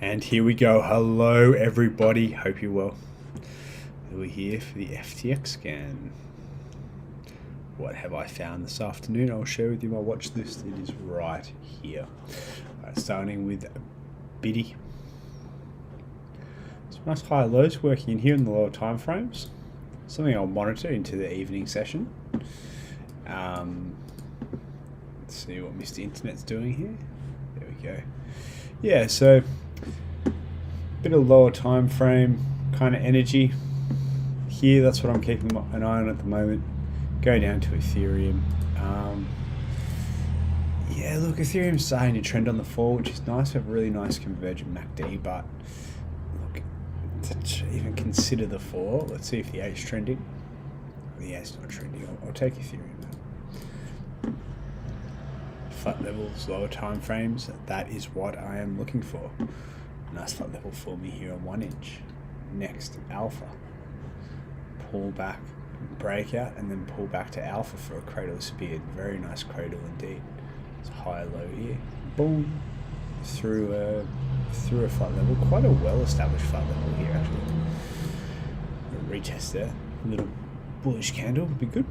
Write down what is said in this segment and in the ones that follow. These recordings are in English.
And here we go. Hello everybody, hope you're well. We're here for the FTX scan. What have I found this afternoon? I'll share with you my watch list. It is right here. Starting with Biddy. Some nice high lows working in here in the lower time frames. Something I'll monitor into the evening session. Let's see what Mr. Internet's doing here. There we go. Yeah, so bit of lower time frame kind of energy here. That's what I'm keeping an eye on at the moment. Go down to Ethereum. Yeah, look, Ethereum's starting to trend on the fall, which is nice. We have a really nice convergent MACD, but look, to even consider the fall, let's see if the 8's trending. The 8's not trending. I'll take Ethereum. Flat levels, lower time frames, that is what I am looking for. Nice flat level for me here on 1 inch. Next, alpha. Pull back, breakout, and then pull back to alpha for a cradle spear. Very nice cradle indeed. It's high low here. Boom. Through a flat level. Quite a well established flat level here actually. Retest there. A little bullish candle would be good.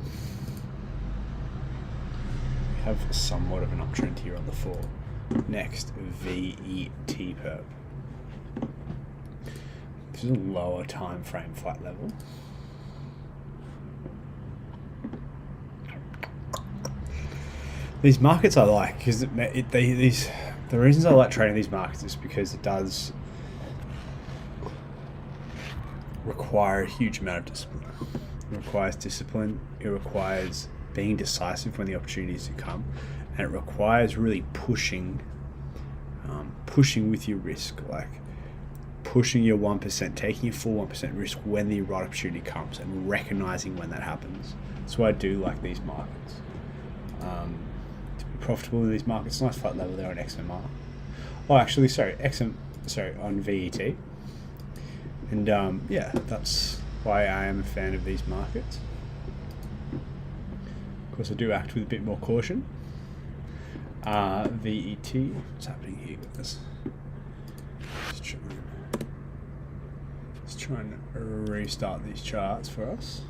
We have somewhat of an uptrend here on the fall. Next, VET perp. This is a lower time frame flat level. These markets I like because the reasons I like trading these markets is because it does require a huge amount of discipline. It requires discipline. It requires being decisive when the opportunities do come, and it requires really pushing with your risk, like pushing your 1%, taking your full 1% risk when the right opportunity comes, and recognizing when that happens. That's why I do like these markets. To be profitable in these markets, nice flat level there on XMR. Oh, actually, sorry, on VET. And yeah, that's why I am a fan of these markets. Of course, I do act with a bit more caution. VET, what's happening here with this? Let's try and restart these charts for us.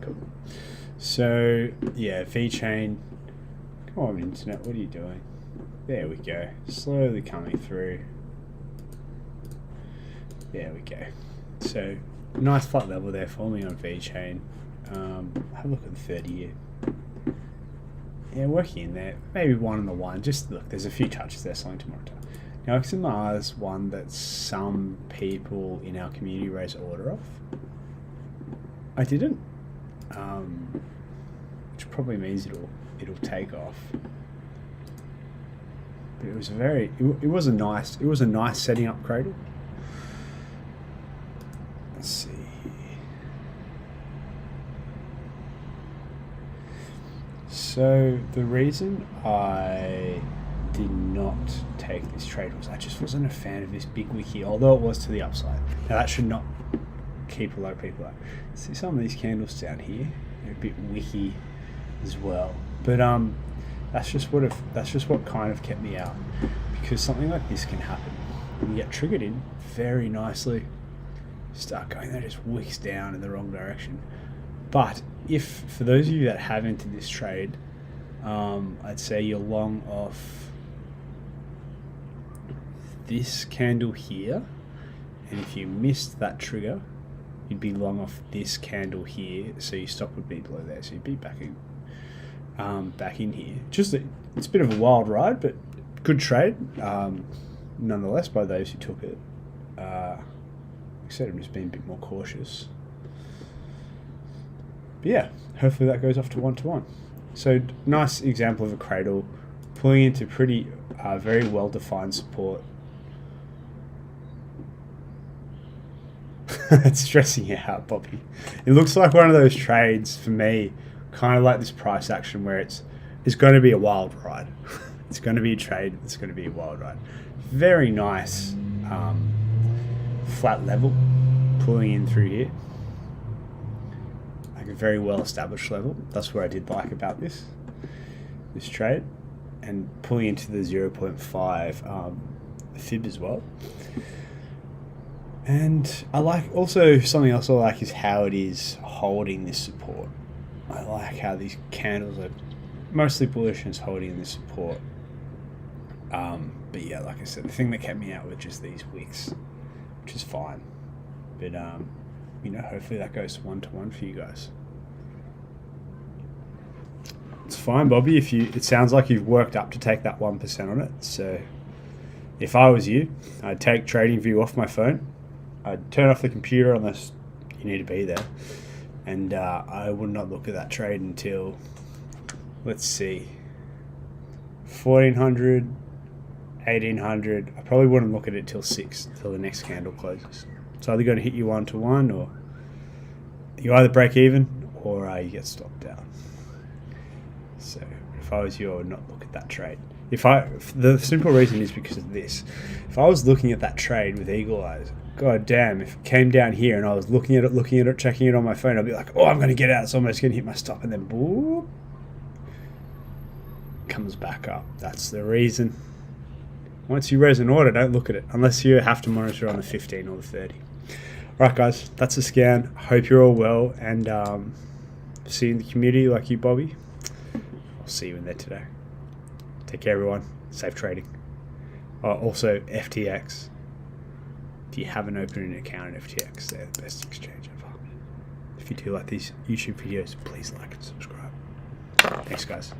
Cool. So yeah, VeChain. Come on, internet, what are you doing? There we go. Slowly coming through. There we go. So nice flat level there for me on VeChain. Have a look at the 30 year. Yeah, working in there. Maybe one on the one. Just look, there's a few touches there selling tomorrow. Now XMR is one that some people in our community raised order off. I didn't. Which probably means it'll take off. But it was it was a nice setting up cradle. Let's see. So the reason I did not take this trade was I just wasn't a fan of this big wiki, although it was to the upside. Now that should not keep a lot of people out. See some of these candles down here, they're a bit wiki as well. But that's just what kind of kept me out, because something like this can happen. You get triggered in very nicely, start going there, just wicks down in the wrong direction. But if, for those of you that have entered this trade, I'd say you're long off this candle here, and if you missed that trigger, you'd be long off this candle here, so your stop would be below there, so you'd be back in here. It's a bit of a wild ride, but good trade nonetheless by those who took it. Like I said, I'm just being a bit more cautious. But yeah, hopefully that goes off to 1-to-1. So nice example of a cradle pulling into pretty very well defined support. It's stressing you out, Bobby. It looks like one of those trades for me, kind of like this price action where it's going to be a wild ride. It's going to be a trade. It's going to be a wild ride. Very nice flat level pulling in through here, like a very well established level. That's what I did like about this trade, and pulling into the 0.5 fib as well. And I like, also something else I like is how it is holding this support. I like how these candles are mostly bullish and it's holding this support. But yeah, like I said, the thing that kept me out were just these wicks, which is fine. But you know, hopefully that goes 1-to-1 for you guys. It's fine, Bobby. It sounds like you've worked up to take that 1% on it. So if I was you, I'd take TradingView off my phone. I'd turn off the computer unless you need to be there, and I would not look at that trade until, let's see, 1400, 1800. I probably wouldn't look at it till 6, till the next candle closes. It's either going to hit you 1-to-1, or you either break even or you get stopped down. So if I was you, I would not look at that trade. The simple reason is because of this. If I was looking at that trade with eagle eyes, god damn, if it came down here and I was looking at it, checking it on my phone, I'd be like, oh, I'm going to get out, it's almost going to hit my stop, and then boop, comes back up. That's the reason. Once you raise an order, don't look at it unless you have to monitor on the 15 or the 30. Alright guys, that's a scan. Hope you're all well, and see you in the community like you, Bobby. I'll see you in there today. Take care, everyone. Safe trading. Also, FTX. If you haven't opened an account in FTX, they're the best exchange ever. If you do like these YouTube videos, please like and subscribe. Thanks, guys.